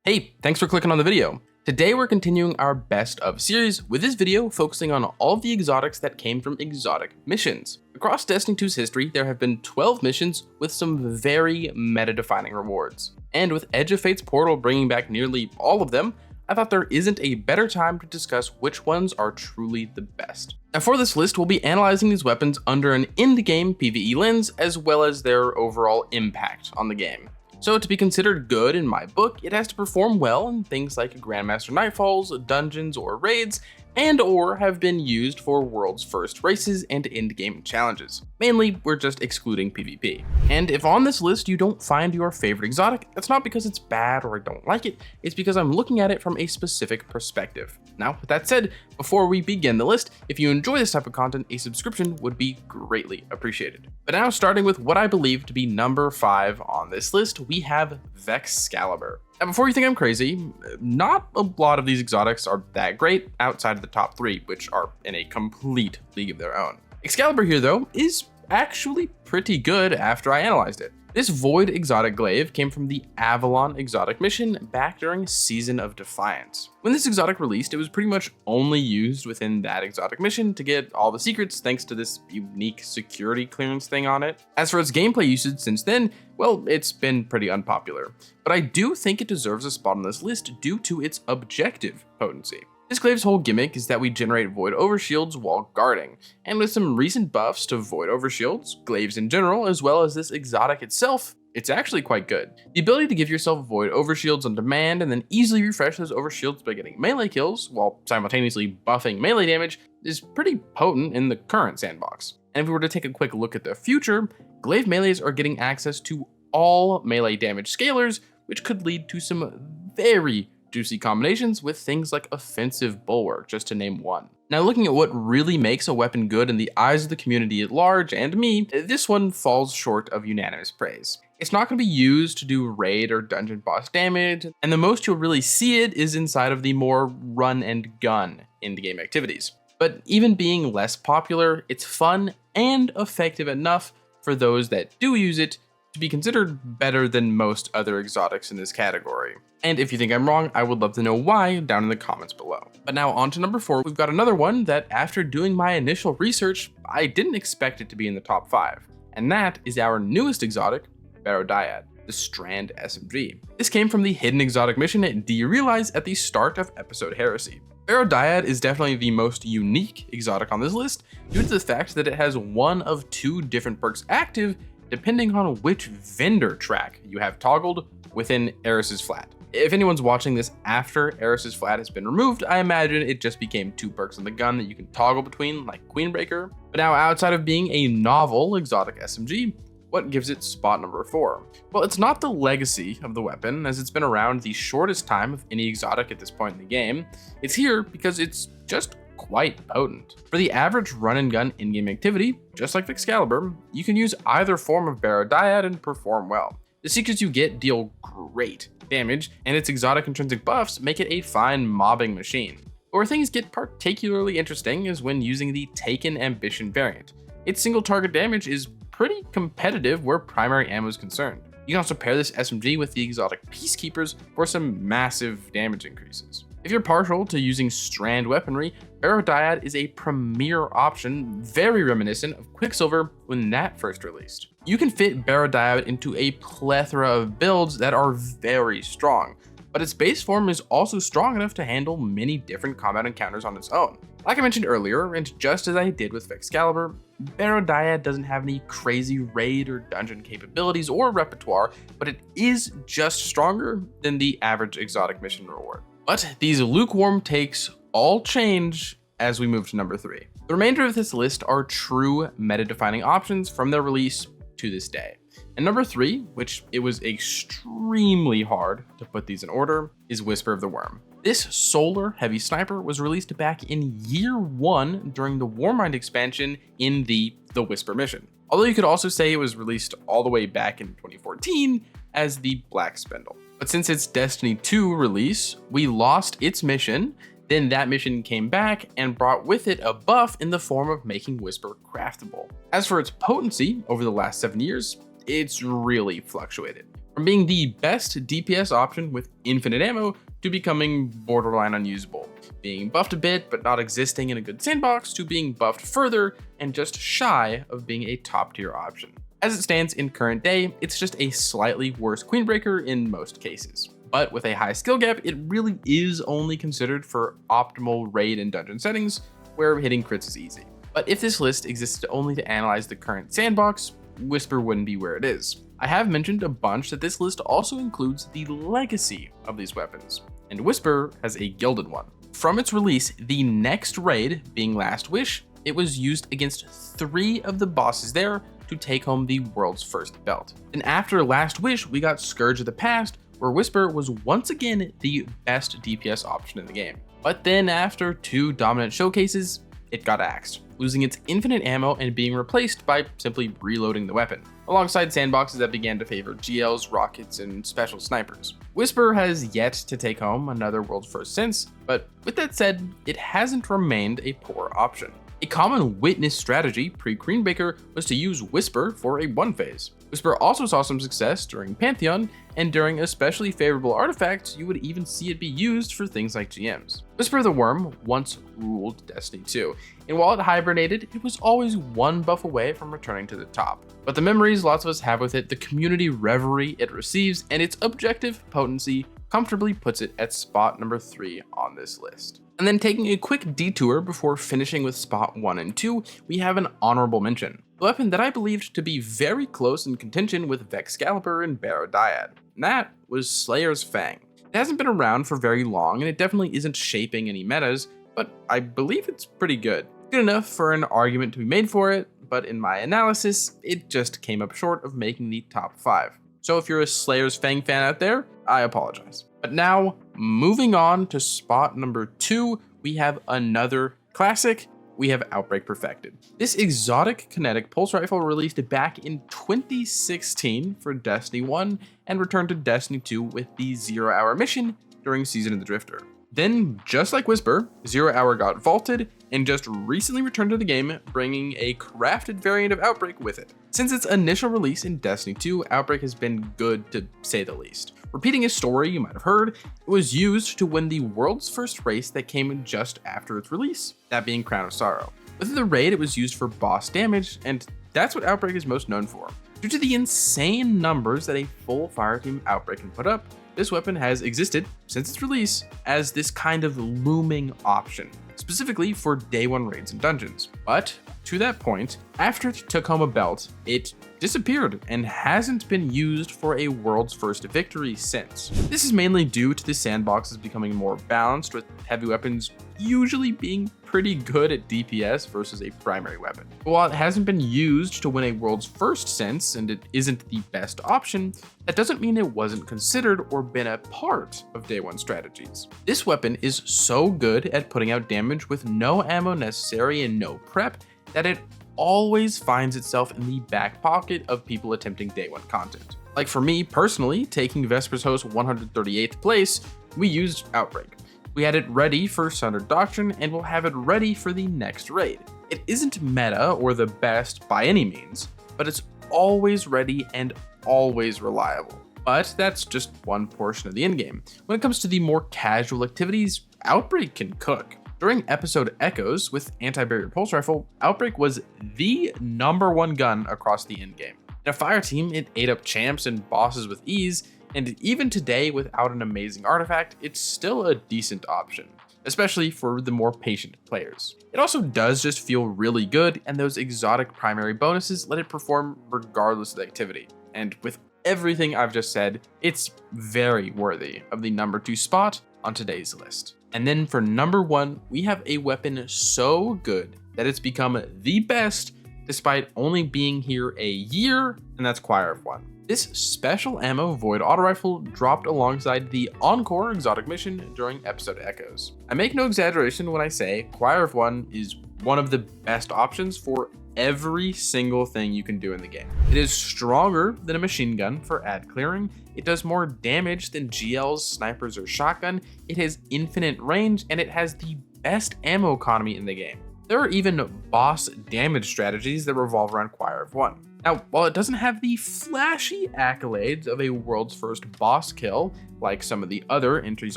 Hey, thanks for clicking on the video. Today we're continuing our best of series, with this video focusing on all of the exotics that came from exotic missions. Across Destiny 2's history, there have been 12 missions with some very meta-defining rewards. And with Edge of Fate's portal bringing back nearly all of them, I thought there isn't a better time to discuss which ones are truly the best. Now for this list, we'll be analyzing these weapons under an end-game PvE lens, as well as their overall impact on the game. So to be considered good in my book, it has to perform well in things like Grandmaster Nightfalls, dungeons, or raids, and/or have been used for world's first races and end-game challenges. Mainly, we're just excluding PvP. And if on this list you don't find your favorite exotic, that's not because it's bad or I don't like it, it's because I'm looking at it from a specific perspective. Now, with that said, before we begin the list, if you enjoy this type of content, a subscription would be greatly appreciated. But now, starting with what I believe to be number 5 on this list, we have Vexcalibur. Now, before you think I'm crazy, not a lot of these exotics are that great outside of the top 3, which are in a complete league of their own. Excalibur here, though, is actually pretty good after I analyzed it. This Void exotic glaive came from the Avalon exotic mission back during Season of Defiance. When this exotic released, it was pretty much only used within that exotic mission to get all the secrets thanks to this unique security clearance thing on it. As for its gameplay usage since then, well, it's been pretty unpopular. But I do think it deserves a spot on this list due to its objective potency. This glaive's whole gimmick is that we generate void overshields while guarding, and with some recent buffs to void overshields, glaives in general, as well as this exotic itself, it's actually quite good. The ability to give yourself void overshields on demand and then easily refresh those overshields by getting melee kills while simultaneously buffing melee damage is pretty potent in the current sandbox. And if we were to take a quick look at the future, glaive melees are getting access to all melee damage scalers, which could lead to some very juicy combinations with things like offensive bulwark, just to name one. Now, looking at what really makes a weapon good in the eyes of the community at large and me, this one falls short of unanimous praise. It's not going to be used to do raid or dungeon boss damage, and the most you'll really see it is inside of the more run and gun end-game activities. But even being less popular, it's fun and effective enough for those that do use it to be considered better than most other exotics in this category. And if you think I'm wrong, I would love to know why down in the comments below. But now on to number 4, we've got another one that after doing my initial research, I didn't expect it to be in the top 5. And that is our newest exotic, Barodiad, the Strand SMG. This came from the hidden exotic mission Do You Realize at the start of episode Heresy. Barodiad is definitely the most unique exotic on this list due to the fact that it has one of 2 different perks active depending on which vendor track you have toggled within Eris's Flat. If anyone's watching this after Eris's Flat has been removed, I imagine it just became 2 perks on the gun that you can toggle between, like Queenbreaker. But now, outside of being a novel exotic SMG, what gives it spot number 4? Well, it's not the legacy of the weapon, as it's been around the shortest time of any exotic at this point in the game. It's here because it's just quite potent. For the average run and gun in-game activity, just like Excalibur, you can use either form of Barodiad and perform well. The secrets you get deal great damage, and its exotic intrinsic buffs make it a fine mobbing machine. But where things get particularly interesting is when using the Taken Ambition variant. Its single target damage is pretty competitive where primary ammo is concerned. You can also pair this SMG with the exotic Peacekeepers for some massive damage increases. If you're partial to using strand weaponry, Barodiad is a premier option, very reminiscent of Quicksilver when that first released. You can fit Barodiad into a plethora of builds that are very strong, but its base form is also strong enough to handle many different combat encounters on its own. Like I mentioned earlier, and just as I did with Vexcalibur, Barodiad doesn't have any crazy raid or dungeon capabilities or repertoire, but it is just stronger than the average exotic mission reward. But these lukewarm takes all change as we move to number 3. The remainder of this list are true meta-defining options from their release to this day. And number 3, which it was extremely hard to put these in order, is Whisper of the Worm. This solar heavy sniper was released back in year 1 during the Warmind expansion in the Whisper mission. Although you could also say it was released all the way back in 2014 as the Black Spindle. But since its Destiny 2 release, we lost its mission, then that mission came back and brought with it a buff in the form of making Whisper craftable. As for its potency over the last 7 years, it's really fluctuated. from being the best DPS option with infinite ammo to becoming borderline unusable, being buffed a bit but not existing in a good sandbox, to being buffed further and just shy of being a top tier option. As it stands in current day, it's just a slightly worse Queenbreaker in most cases. But with a high skill gap, it really is only considered for optimal raid and dungeon settings where hitting crits is easy. But if this list existed only to analyze the current sandbox, Whisper wouldn't be where it is. I have mentioned a bunch that this list also includes the legacy of these weapons, and Whisper has a gilded one. From its release, the next raid, being Last Wish, it was used against 3 of the bosses there to take home the world's first belt. And after Last Wish, we got Scourge of the Past, where Whisper was once again the best DPS option in the game. But then after 2 dominant showcases, it got axed, losing its infinite ammo and being replaced by simply reloading the weapon, alongside sandboxes that began to favor GLs, rockets, and special snipers. Whisper has yet to take home another world's first since, but with that said, it hasn't remained a poor option. A common witness strategy pre-Queenbreaker was to use Whisper for a 1 phase. Whisper also saw some success during Pantheon, and during especially favorable artifacts, you would even see it be used for things like GMs. Whisper the Worm once ruled Destiny 2, and while it hibernated, it was always 1 buff away from returning to the top. But the memories lots of us have with it, the community reverie it receives, and its objective potency comfortably puts it at spot number 3 on this list. And then taking a quick detour before finishing with spot 1 and 2, we have an honorable mention. A weapon that I believed to be very close in contention with Vexcalibur and Barodiad, and that was Slayer's Fang. It hasn't been around for very long, and it definitely isn't shaping any metas, but I believe it's pretty good. Good enough for an argument to be made for it, but in my analysis, it just came up short of making the top 5. So if you're a Slayer's Fang fan out there, I apologize. But now, moving on to spot number 2, we have another classic. We have Outbreak Perfected. This exotic kinetic pulse rifle released back in 2016 for Destiny 1 and returned to Destiny 2 with the 0 Hour mission during Season of the Drifter. Then, just like Whisper, 0 Hour got vaulted and just recently returned to the game, bringing a crafted variant of Outbreak with it. Since its initial release in Destiny 2, Outbreak has been good to say the least. Repeating a story you might have heard, it was used to win the world's first race that came just after its release, that being Crown of Sorrow. Within the raid, it was used for boss damage, and that's what Outbreak is most known for. Due to the insane numbers that a full fireteam Outbreak can put up, this weapon has existed since its release as this kind of looming option, specifically for day 1 raids and dungeons. But to that point, after it took home a belt, it disappeared and hasn't been used for a world's first victory since. This is mainly due to the sandboxes becoming more balanced, with heavy weapons usually being pretty good at DPS versus a primary weapon. But while it hasn't been used to win a world's first since, and it isn't the best option, that doesn't mean it wasn't considered or been a part of day 1 strategies. This weapon is so good at putting out damage with no ammo necessary and no prep that it always finds itself in the back pocket of people attempting day 1 content. Like for me personally, taking Vesper's Host 138th place, we used Outbreak. We had it ready for Sundered Doctrine, and we'll have it ready for the next raid. It isn't meta or the best by any means, but it's always ready and always reliable. But that's just one portion of the endgame. When it comes to the more casual activities, Outbreak can cook. During episode Echoes with Anti-Barrier Pulse Rifle, Outbreak was the #1 gun across the endgame. In a fireteam, it ate up champs and bosses with ease, and even today, without an amazing artifact, it's still a decent option, especially for the more patient players. It also does just feel really good, and those exotic primary bonuses let it perform regardless of the activity. And with everything I've just said, it's very worthy of the number 2 spot on today's list. And then for number 1, we have a weapon so good that it's become the best despite only being here a year, and that's Choir of One. This special ammo Void Auto Rifle dropped alongside the Encore Exotic mission during episode Echoes. I make no exaggeration when I say Choir of One is one of the best options for every single thing you can do in the game. It is stronger than a machine gun for ad clearing, it does more damage than GLs, snipers, or shotgun, it has infinite range, and it has the best ammo economy in the game. There are even boss damage strategies that revolve around Choir of One. Now, while it doesn't have the flashy accolades of a world's first boss kill, like some of the other entries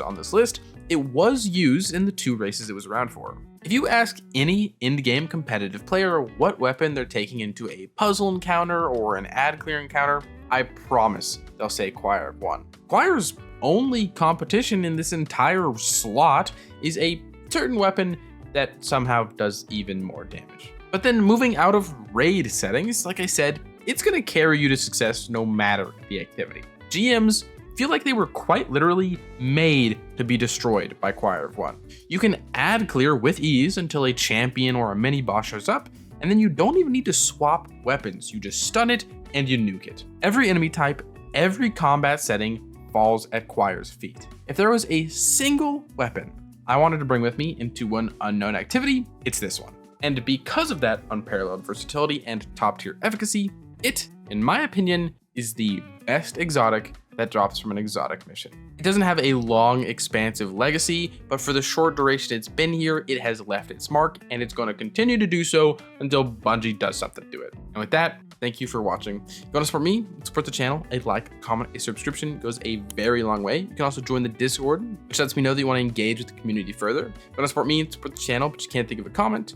on this list, it was used in the 2 races it was around for. If you ask any in-game competitive player what weapon they're taking into a puzzle encounter or an ad clear encounter, I promise they'll say Choir of One. Choir's only competition in this entire slot is a certain weapon that somehow does even more damage. But then moving out of raid settings, like I said, it's gonna carry you to success no matter the activity. GMs feel like they were quite literally made to be destroyed by Choir of One. You can ad clear with ease until a champion or a mini boss shows up, and then you don't even need to swap weapons. You just stun it and you nuke it. Every enemy type, every combat setting falls at Choir's feet. If there was a single weapon I wanted to bring with me into an unknown activity, it's this one. And because of that unparalleled versatility and top tier efficacy, it, in my opinion, is the best exotic that drops from an exotic mission. It doesn't have a long, expansive legacy, but for the short duration it's been here, it has left its mark, and it's going to continue to do so until Bungie does something to it. And with that, thank you for watching. If you want to support me, support the channel, a like, a comment, a subscription goes a very long way. You can also join the Discord, which lets me know that you want to engage with the community further. If you want to support me, support the channel, but you can't think of a comment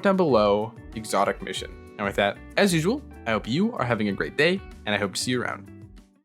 down below exotic mission. And with that, as usual, I hope you are having a great day, and I hope to see you around.